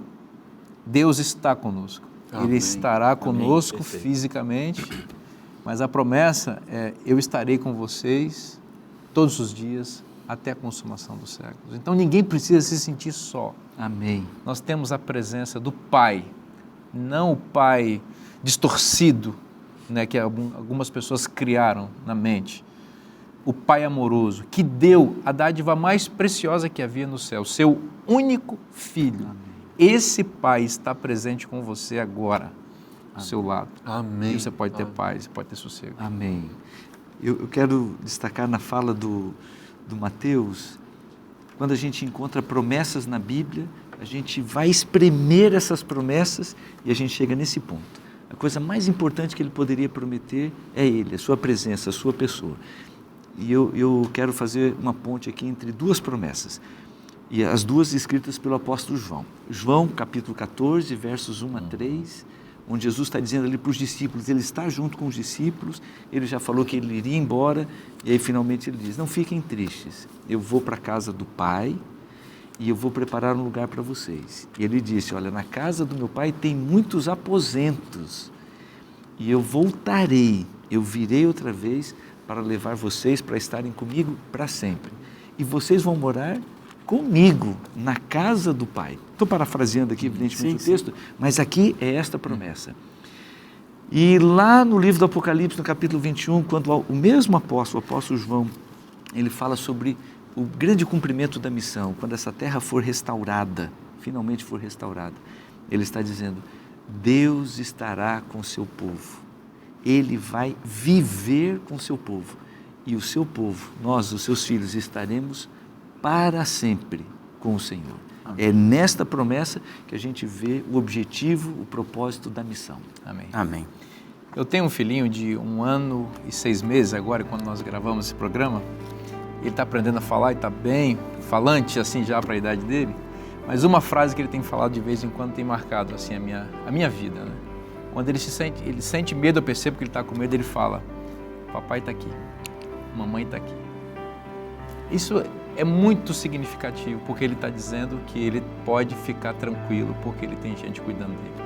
Speaker 1: Deus está conosco. Ele estará conosco fisicamente, mas a promessa é: eu estarei com vocês todos os dias até a consumação dos séculos. Então ninguém precisa se sentir só.
Speaker 5: Amém.
Speaker 1: Nós temos a presença do Pai, não o Pai distorcido, né, que algumas pessoas criaram na mente. O Pai amoroso, que deu a dádiva mais preciosa que havia no céu, seu único Filho. Amém. Esse Pai está presente com você agora, ao seu lado.
Speaker 7: Amém.
Speaker 1: E você pode ter paz, pode ter sossego.
Speaker 5: Amém. Eu quero destacar na fala do Mateus, quando a gente encontra promessas na Bíblia, a gente vai espremer essas promessas e a gente chega nesse ponto. A coisa mais importante que ele poderia prometer é Ele, a sua presença, a sua pessoa. E eu quero fazer uma ponte aqui entre duas promessas. E as duas escritas pelo apóstolo João. João, capítulo 14, versos 1 a 3, onde Jesus está dizendo ali para os discípulos, ele está junto com os discípulos, ele já falou que ele iria embora, e aí finalmente ele diz, não fiquem tristes, eu vou para a casa do Pai e eu vou preparar um lugar para vocês. E ele disse, olha, na casa do meu Pai tem muitos aposentos, e eu voltarei, eu virei outra vez para levar vocês para estarem comigo para sempre. E vocês vão morar comigo na casa do Pai. Estou parafraseando aqui, evidentemente, o texto, mas aqui é esta promessa. E lá no livro do Apocalipse, no capítulo 21, quando o mesmo apóstolo, o apóstolo João, ele fala sobre o grande cumprimento da missão, quando essa terra for restaurada, finalmente for restaurada, ele está dizendo, Deus estará com o seu povo, Ele vai viver com o seu povo, e o seu povo, nós, os seus filhos, estaremos para sempre com o Senhor. Amém. É nesta promessa que a gente vê o objetivo, o propósito da missão.
Speaker 1: Amém.
Speaker 6: Amém.
Speaker 1: Eu tenho um filhinho de 1 ano e 6 meses agora, quando nós gravamos esse programa. Ele está aprendendo a falar e está bem falante, assim, já para a idade dele. Mas uma frase que ele tem falado de vez em quando tem marcado, assim, a minha vida, né? Quando ele sente medo, eu percebo que ele está com medo, ele fala, papai está aqui, mamãe está aqui. Isso é muito significativo, porque ele está dizendo que ele pode ficar tranquilo, porque ele tem gente cuidando dele.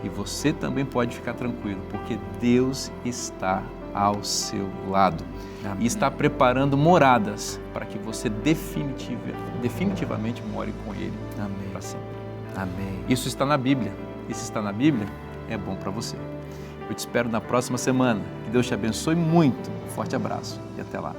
Speaker 1: E você também pode ficar tranquilo, porque Deus está ao seu lado. Amém. E está preparando moradas para que você definitivamente more com Ele para sempre.
Speaker 5: Amém.
Speaker 1: Isso está na Bíblia. E se está na Bíblia, é bom para você. Eu te espero na próxima semana. Que Deus te abençoe muito. Um forte abraço e até lá.